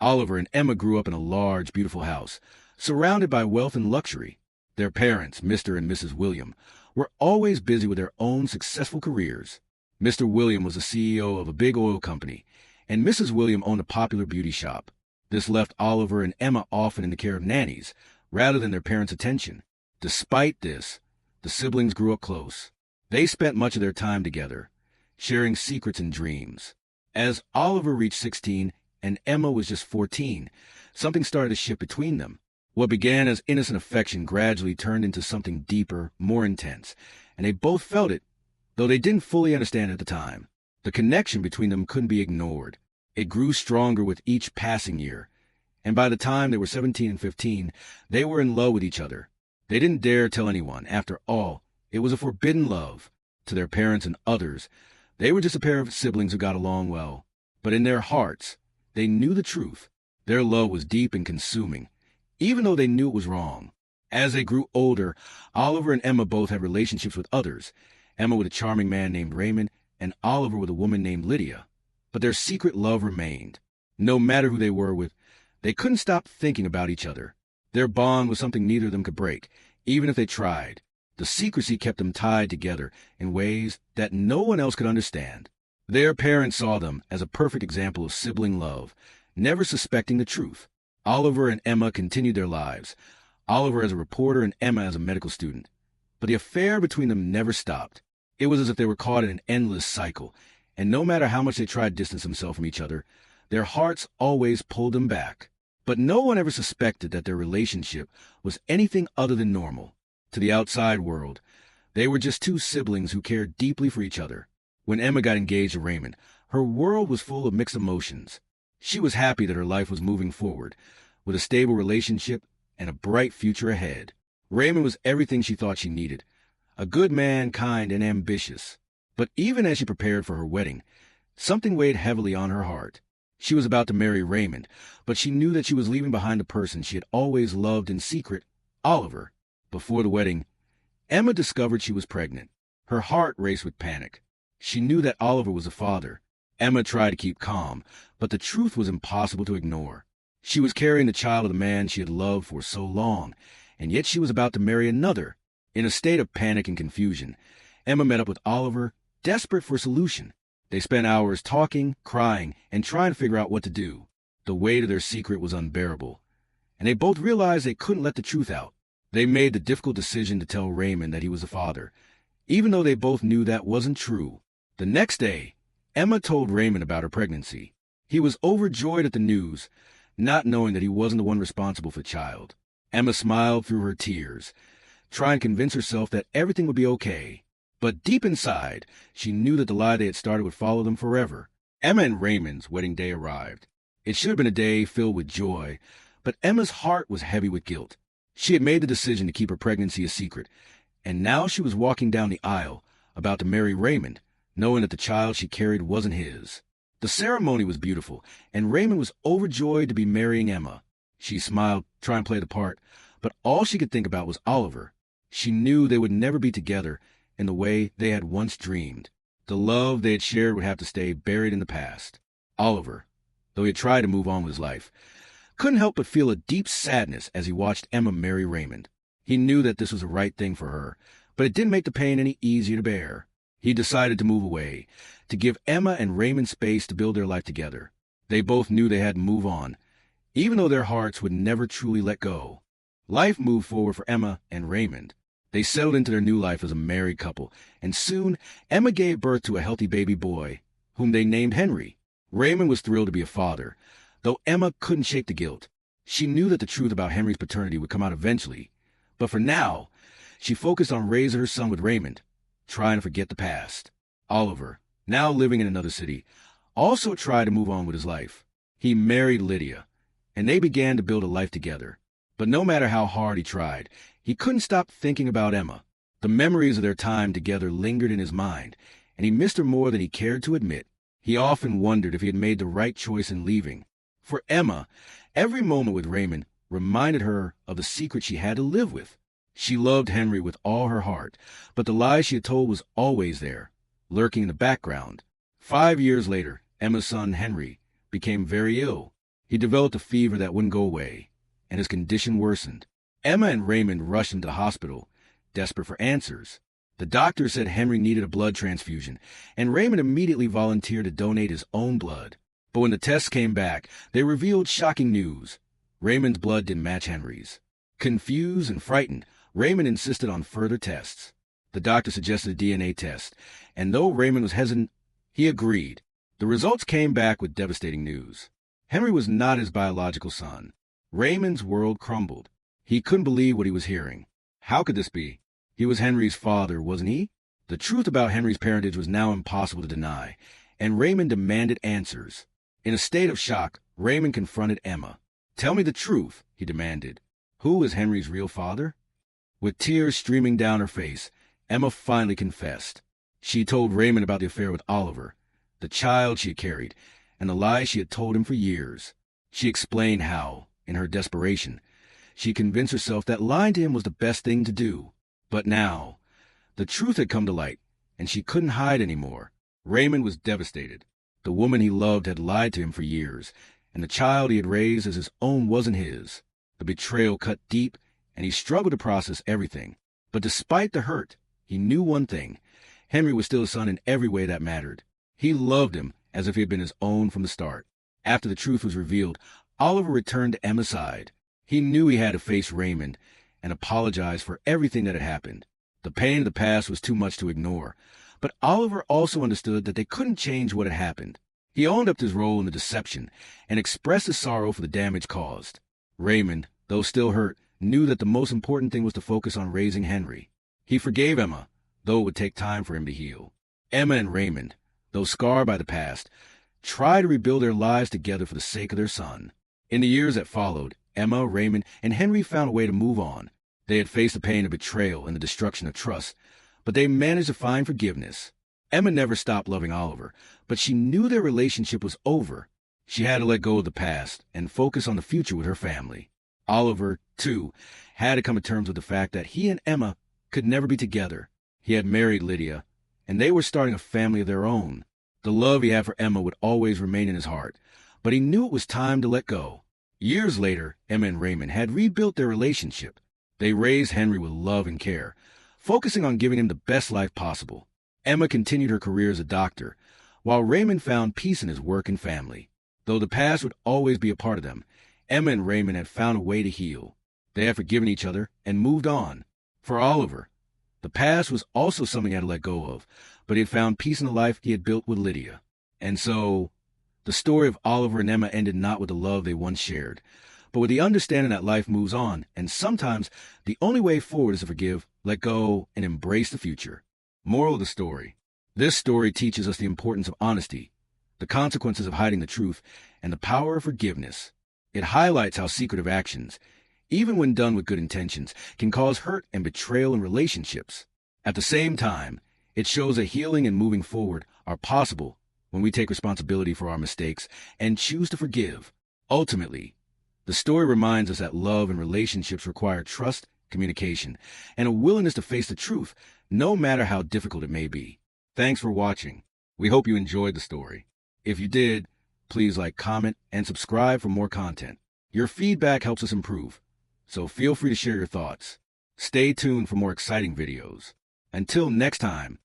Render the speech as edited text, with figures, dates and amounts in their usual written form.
Oliver and Emma grew up in a large, beautiful house, surrounded by wealth and luxury. Their parents, Mr. and Mrs. William, were always busy with their own successful careers. Mr. William was the CEO of a big oil company, and Mrs. William owned a popular beauty shop. This left Oliver and Emma often in the care of nannies, rather than their parents' attention. Despite this, the siblings grew up close. They spent much of their time together, sharing secrets and dreams. As Oliver reached 16 and Emma was just 14, something started to shift between them. What began as innocent affection gradually turned into something deeper, more intense, and they both felt it, though they didn't fully understand it at the time. The connection between them couldn't be ignored. It grew stronger with each passing year, and by the time they were 17 and 15, they were in love with each other. They didn't dare tell anyone. After all, it was a forbidden love. To their parents and others, they were just a pair of siblings who got along well. But in their hearts, they knew the truth. Their love was deep and consuming, even though they knew it was wrong. As they grew older, Oliver and Emma both had relationships with others, Emma with a charming man named Raymond, and Oliver with a woman named Lydia. But their secret love remained. No matter who they were with, they couldn't stop thinking about each other. Their bond was something neither of them could break, even if they tried. The secrecy kept them tied together in ways that no one else could understand. Their parents saw them as a perfect example of sibling love, never suspecting the truth. Oliver and Emma continued their lives, Oliver as a reporter and Emma as a medical student. But the affair between them never stopped. It was as if they were caught in an endless cycle, and no matter how much they tried to distance themselves from each other, their hearts always pulled them back. But no one ever suspected that their relationship was anything other than normal. To the outside world, they were just two siblings who cared deeply for each other. When Emma got engaged to Raymond, her world was full of mixed emotions. She was happy that her life was moving forward, with a stable relationship and a bright future ahead. Raymond was everything she thought she needed, a good man, kind and ambitious. But even as she prepared for her wedding, something weighed heavily on her heart. She was about to marry Raymond, but she knew that she was leaving behind the person she had always loved in secret, Oliver. Before the wedding, Emma discovered she was pregnant. Her heart raced with panic. She knew that Oliver was a father. Emma tried to keep calm, but the truth was impossible to ignore. She was carrying the child of the man she had loved for so long, and yet she was about to marry another. In a state of panic and confusion, Emma met up with Oliver, desperate for a solution. They spent hours talking, crying, and trying to figure out what to do. The weight of their secret was unbearable, and they both realized they couldn't let the truth out. They made the difficult decision to tell Raymond that he was a father, even though they both knew that wasn't true. The next day, Emma told Raymond about her pregnancy. He was overjoyed at the news, not knowing that he wasn't the one responsible for the child. Emma smiled through her tears, trying to convince herself that everything would be okay. But deep inside, she knew that the lie they had started would follow them forever. Emma and Raymond's wedding day arrived. It should have been a day filled with joy, but Emma's heart was heavy with guilt. She had made the decision to keep her pregnancy a secret, and now she was walking down the aisle, about to marry Raymond, knowing that the child she carried wasn't his. The ceremony was beautiful, and Raymond was overjoyed to be marrying Emma. She smiled, trying to play the part, but all she could think about was Oliver. She knew they would never be together in the way they had once dreamed. The love they had shared would have to stay buried in the past. Oliver, though he had tried to move on with his life, couldn't help but feel a deep sadness as he watched Emma marry Raymond. He knew that this was the right thing for her, but it didn't make the pain any easier to bear. He decided to move away, to give Emma and Raymond space to build their life together. They both knew they had to move on, even though their hearts would never truly let go. Life moved forward for Emma and Raymond. They settled into their new life as a married couple, and soon Emma gave birth to a healthy baby boy, whom they named Henry. Raymond was thrilled to be a father, though Emma couldn't shake the guilt. She knew that the truth about Henry's paternity would come out eventually, but for now, she focused on raising her son with Raymond, trying to forget the past. Oliver, now living in another city, also tried to move on with his life. He married Lydia, and they began to build a life together. But no matter how hard he tried, he couldn't stop thinking about Emma. The memories of their time together lingered in his mind, and he missed her more than he cared to admit. He often wondered if he had made the right choice in leaving. For Emma, every moment with Raymond reminded her of the secret she had to live with. She loved Henry with all her heart, but the lie she had told was always there, lurking in the background. 5 years later, Emma's son Henry became very ill. He developed a fever that wouldn't go away, and his condition worsened. Emma and Raymond rushed into the hospital, desperate for answers. The doctor said Henry needed a blood transfusion, and Raymond immediately volunteered to donate his own blood. But when the tests came back, they revealed shocking news. Raymond's blood didn't match Henry's. Confused and frightened, Raymond insisted on further tests. The doctor suggested a DNA test, and though Raymond was hesitant, he agreed. The results came back with devastating news. Henry was not his biological son. Raymond's world crumbled. He couldn't believe what he was hearing. How could this be? He was Henry's father, wasn't he? The truth about Henry's parentage was now impossible to deny, and Raymond demanded answers. In a state of shock, Raymond confronted Emma. "Tell me the truth," he demanded. "Who is Henry's real father?" With tears streaming down her face, Emma finally confessed. She told Raymond about the affair with Oliver, the child she had carried, and the lies she had told him for years. She explained how, in her desperation, she convinced herself that lying to him was the best thing to do. But now, the truth had come to light, and she couldn't hide anymore. Raymond was devastated. The woman he loved had lied to him for years, and the child he had raised as his own wasn't his. The betrayal cut deep, and he struggled to process everything. But despite the hurt, he knew one thing. Henry was still his son in every way that mattered. He loved him as if he had been his own from the start. After the truth was revealed, Oliver returned to Emma's side. He knew he had to face Raymond and apologize for everything that had happened. The pain of the past was too much to ignore, but Oliver also understood that they couldn't change what had happened. He owned up to his role in the deception and expressed his sorrow for the damage caused. Raymond, though still hurt, knew that the most important thing was to focus on raising Henry. He forgave Emma, though it would take time for him to heal. Emma and Raymond, though scarred by the past, tried to rebuild their lives together for the sake of their son. In the years that followed, Emma, Raymond, and Henry found a way to move on. They had faced the pain of betrayal and the destruction of trust, but they managed to find forgiveness. Emma never stopped loving Oliver, but she knew their relationship was over. She had to let go of the past and focus on the future with her family. Oliver, too, had to come to terms with the fact that he and Emma could never be together. He had married Lydia, and they were starting a family of their own. The love he had for Emma would always remain in his heart, but he knew it was time to let go. Years later, Emma and Raymond had rebuilt their relationship. They raised Henry with love and care, focusing on giving him the best life possible. Emma continued her career as a doctor, while Raymond found peace in his work and family. Though the past would always be a part of them, Emma and Raymond had found a way to heal. They had forgiven each other and moved on. For Oliver, the past was also something he had to let go of, but he had found peace in the life he had built with Lydia. And so, the story of Oliver and Emma ended not with the love they once shared, but with the understanding that life moves on, and sometimes the only way forward is to forgive, let go, and embrace the future. Moral of the story. This story teaches us the importance of honesty, the consequences of hiding the truth, and the power of forgiveness. It highlights how secretive actions, even when done with good intentions, can cause hurt and betrayal in relationships. At the same time, it shows that healing and moving forward are possible when we take responsibility for our mistakes and choose to forgive. Ultimately, the story reminds us that love and relationships require trust, communication, and a willingness to face the truth, no matter how difficult it may be. Thanks for watching. We hope you enjoyed the story. If you did, please like, comment, and subscribe for more content. Your feedback helps us improve, so feel free to share your thoughts. Stay tuned for more exciting videos. Until next time,